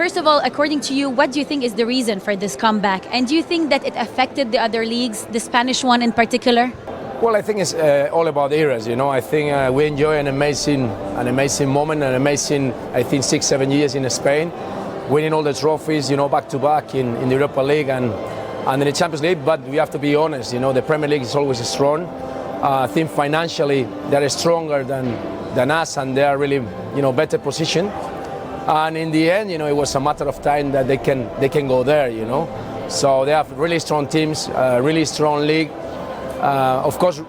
First of all, according to you, what do you think is the reason for this comeback? And do you think that it affected the other leagues, the Spanish one in particular? Well, I think it's all about eras. I think we enjoy an amazing moment, an amazing, I think, 6-7 years in Spain, winning all the trophies, back to back in the Europa League and in the Champions League. But we have to be honest, the Premier League is always strong. I think financially they're stronger than us, and they are really, better positioned. And in the end, it was a matter of time that they can go there. So they have really strong teams, really strong league. Of course,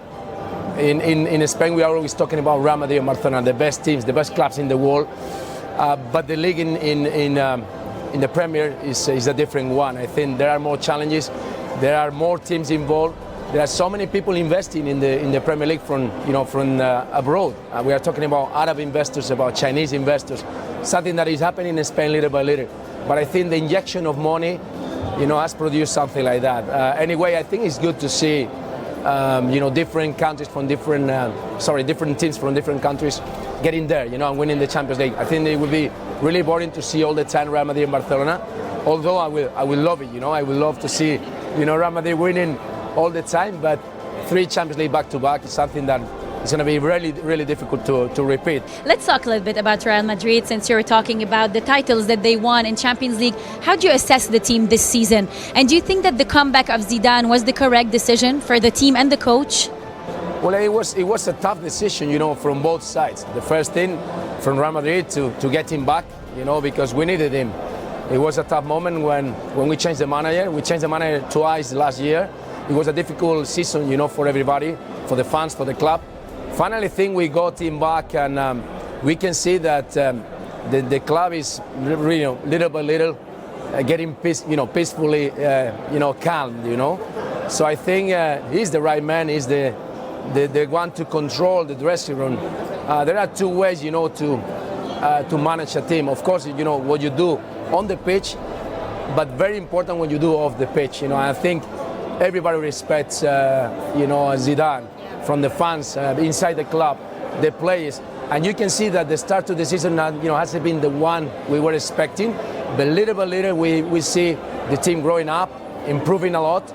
in Spain we are always talking about Real Madrid and Barcelona, the best teams, the best clubs in the world. But the league in the Premier is a different one. I think there are more challenges, there are more teams involved. There are so many people investing in the Premier League from abroad. We are talking about Arab investors, about Chinese investors, something that is happening in Spain little by little. But I think the injection of money, has produced something like that. Anyway, I think it's good to see. Different countries from different teams from different countries getting there, and winning the Champions League. I think it would be really boring to see all the time Real Madrid and Barcelona. Although I will love it, I will love to see, Real Madrid winning all the time. But 3 Champions League back to back is something that is going to be really, really difficult to repeat. Let's talk a little bit about Real Madrid, since you're talking about the titles that they won in Champions League. How do you assess the team this season? And do you think that the comeback of Zidane was the correct decision for the team and the coach? Well, it was a tough decision, from both sides. The first thing from Real Madrid to get him back, because we needed him. It was a tough moment when we changed the manager. We changed the manager twice last year. It was a difficult season, for everybody, for the fans, for the club. Finally, I think we got him back, and we can see that the club is really, little by little getting peacefully, calm. So I think he's the right man. He's the one to control the dressing room. There are 2 ways, to manage a team. Of course, what you do on the pitch, but very important what you do off the pitch. I think everybody respects, Zidane. From the fans inside the club, the players, and you can see that the start of the season, hasn't been the one we were expecting. But little by little, we see the team growing up, improving a lot,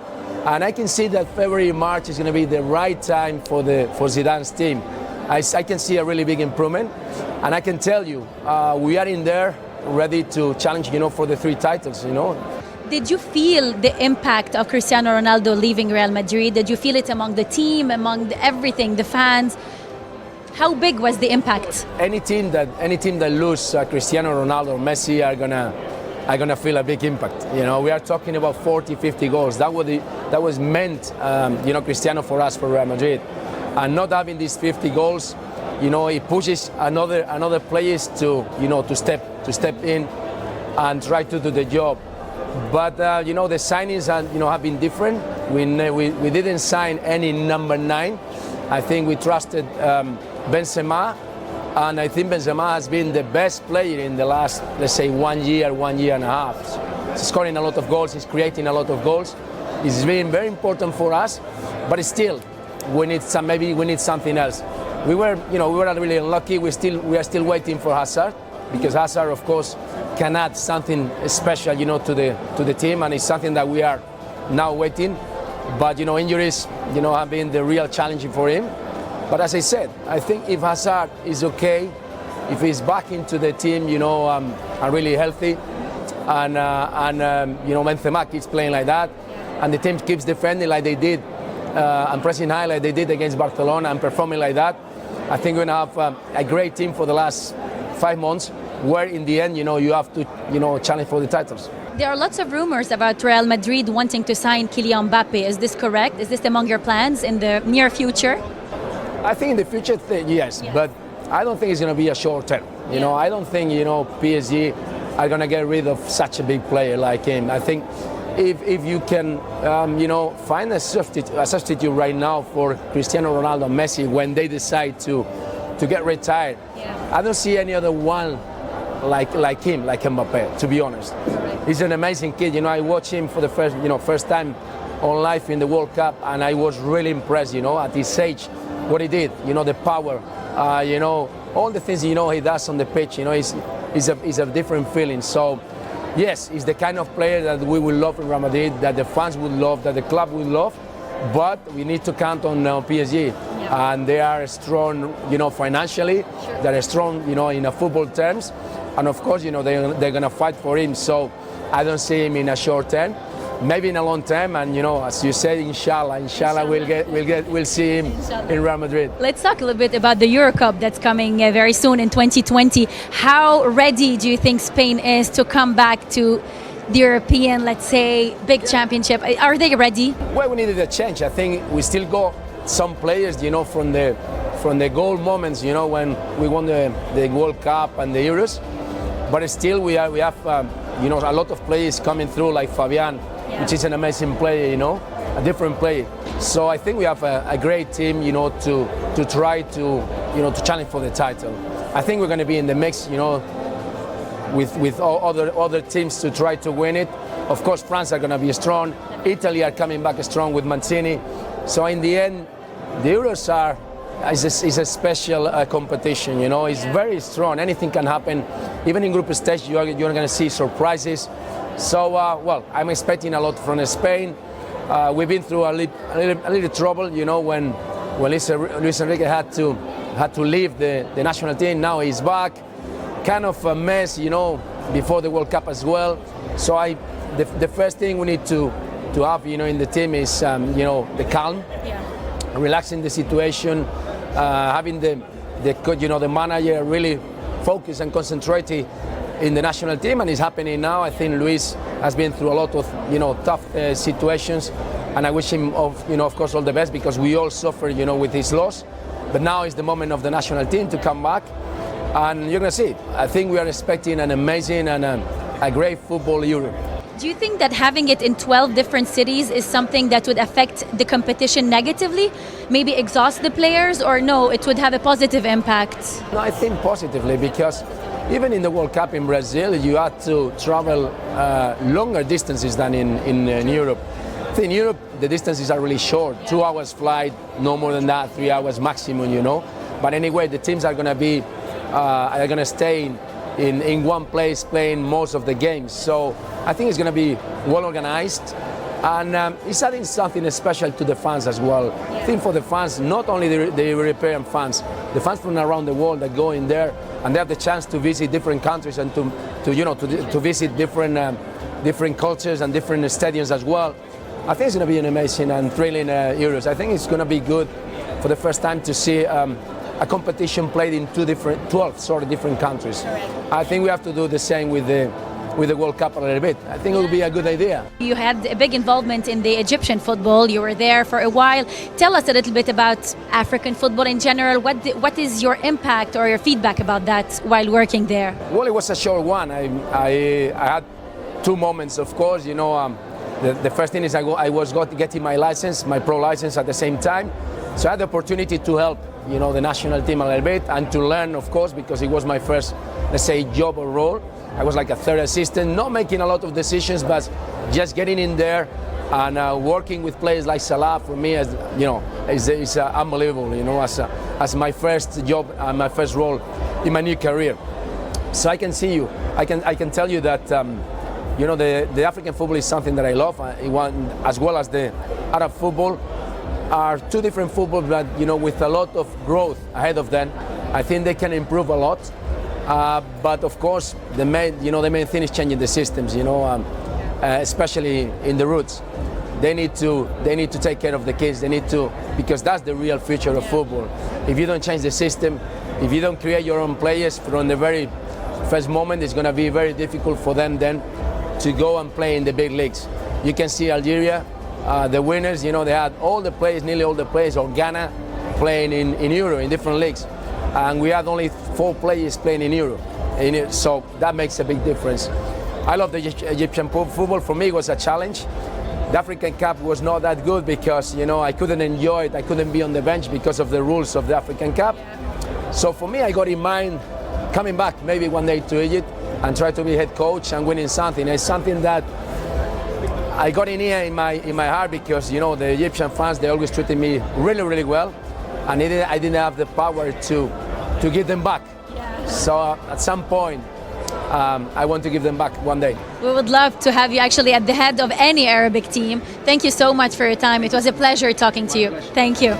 and I can see that February, March is going to be the right time for Zidane's team. I can see a really big improvement, and I can tell you, we are in there ready to challenge, for the 3 titles. Did you feel the impact of Cristiano Ronaldo leaving Real Madrid? Did you feel it among the team, among everything, the fans? How big was the impact? Any team that lose Cristiano Ronaldo or Messi are gonna feel a big impact. We are talking about 40, 50 goals. That was meant, Cristiano for us, for Real Madrid, and not having these 50 goals, it pushes another players to step in and try to do the job. But the signings have been different. We didn't sign any number 9. I think we trusted Benzema, and I think Benzema has been the best player in the last, let's say, 1 year and a half. He's scoring a lot of goals. He's creating a lot of goals. It's been very important for us, but still, we need something else. We were really unlucky. We are still waiting for Hazard, because Hazard, of course, can add something special, to the team, and it's something that we are now waiting. But injuries, have been the real challenge for him. But as I said, I think if Hazard is okay, if he's back into the team, and really healthy, and Benzema keeps playing like that, and the team keeps defending like they did, and pressing high like they did against Barcelona, and performing like that, I think we're gonna have a great team for the last 5 months, where in the end, you have to, challenge for the titles. There are lots of rumors about Real Madrid wanting to sign Kylian Mbappe. Is this correct? Is this among your plans in the near future? I think in the future, yes, but I don't think it's going to be a short term. I don't think, PSG are going to get rid of such a big player like him. I think if you can, find a substitute right now for Cristiano Ronaldo and Messi when they decide to get retired, I don't see any other one like him, like Mbappe, to be honest. He's an amazing kid. I watched him for the first time on live in the World Cup, and I was really impressed, at his age, what he did, the power, all the things, he does on the pitch, it's a different feeling. So yes, he's the kind of player that we will love in Real Madrid, that the fans would love, that the club will love. But we need to count on PSG, and they are strong, financially. Sure. They're strong, in football terms, and of course, they're going to fight for him. So I don't see him in a short term. Maybe in a long term, and as you said, inshallah, we'll see him in Real Madrid. Let's talk a little bit about the Euro Cup that's coming very soon in 2020. How ready do you think Spain is to come back to the European, let's say, big championship? Are they ready? Well, we needed a change. I think we still got some players, from the goal moments, when we won the World Cup and the Euros. But still, we have a lot of players coming through, like Fabian, which is an amazing player, a different player. So I think we have a great team, to try to challenge for the title. I think we're going to be in the mix, with other teams to try to win it. Of course, France are going to be strong. Italy are coming back strong with Mancini. So in the end, the Euros is a special competition. It's very strong. Anything can happen. Even in group stage, you're going to see surprises. So, I'm expecting a lot from Spain. We've been through a little trouble, when Luis Enrique had to leave the national team. Now he's back. Kind of a mess, before the World Cup as well. So the first thing we need to have, in the team is, the calm, relaxing the situation, having the manager really focus and concentrated in the national team, and it's happening now. I think Luis has been through a lot of tough situations, and I wish him of course all the best, because we all suffer with his loss. But now is the moment of the national team to come back, and you're gonna see. I think we are expecting an amazing and a great football Euro. Do you think that having it in 12 different cities is something that would affect the competition negatively? Maybe exhaust the players, or no, it would have a positive impact? No, I think positively, because even in the World Cup in Brazil, you had to travel longer distances than in Europe. I think in Europe, the distances are really short. 2 hours flight, no more than that, 3 hours maximum, But anyway, the teams are going to stay in one place playing most of the games. So I think it's going to be well organized, and it's adding something special to the fans as well. I think for the fans, not only the European fans, the fans from around the world that go in there and they have the chance to visit different countries and to visit different cultures and different stadiums as well. I think it's going to be an amazing and thrilling Euros. I think it's going to be good for the first time to see a competition played in 12 different countries. Correct. I think we have to do the same with the World Cup a little bit. I think it will be a good idea. You had a big involvement in the Egyptian football. You were there for a while. Tell us a little bit about African football in general. What is your impact or your feedback about that while working there? Well, it was a short one. I had two moments, of course. The first thing is I was getting my license, my pro license at the same time. So I had the opportunity to help, the national team a little bit, and to learn, of course, because it was my first, let's say, job or role. I was like a third assistant, not making a lot of decisions, but just getting in there and working with players like Salah. For me, is unbelievable. As my first job and my first role in my new career. So I can see you. I can tell you that. The African football is something that I love, as well as the Arab football. Are two different footballs, but with a lot of growth ahead of them. I think they can improve a lot. But of course, the main thing is changing the systems. Especially in the roots. They need to take care of the kids. They need to, because that's the real future of football. If you don't change the system, if you don't create your own players from the very first moment, it's going to be very difficult for them then to go and play in the big leagues. You can see Algeria, the winners, they had nearly all the players, or Ghana, playing in Euro, in different leagues. And we had only 4 players playing in Euro. So that makes a big difference. I love the Egyptian football. For me, it was a challenge. The African Cup was not that good because, I couldn't enjoy it. I couldn't be on the bench because of the rules of the African Cup. So for me, I got in mind coming back maybe one day to Egypt and try to be head coach and winning something. It's something that I got in here in my heart because, the Egyptian fans, they always treated me really, really well. And I didn't have the power to give them back. Yeah. So at some point, I want to give them back one day. We would love to have you actually at the head of any Arabic team. Thank you so much for your time. It was a pleasure talking to you. Thank you.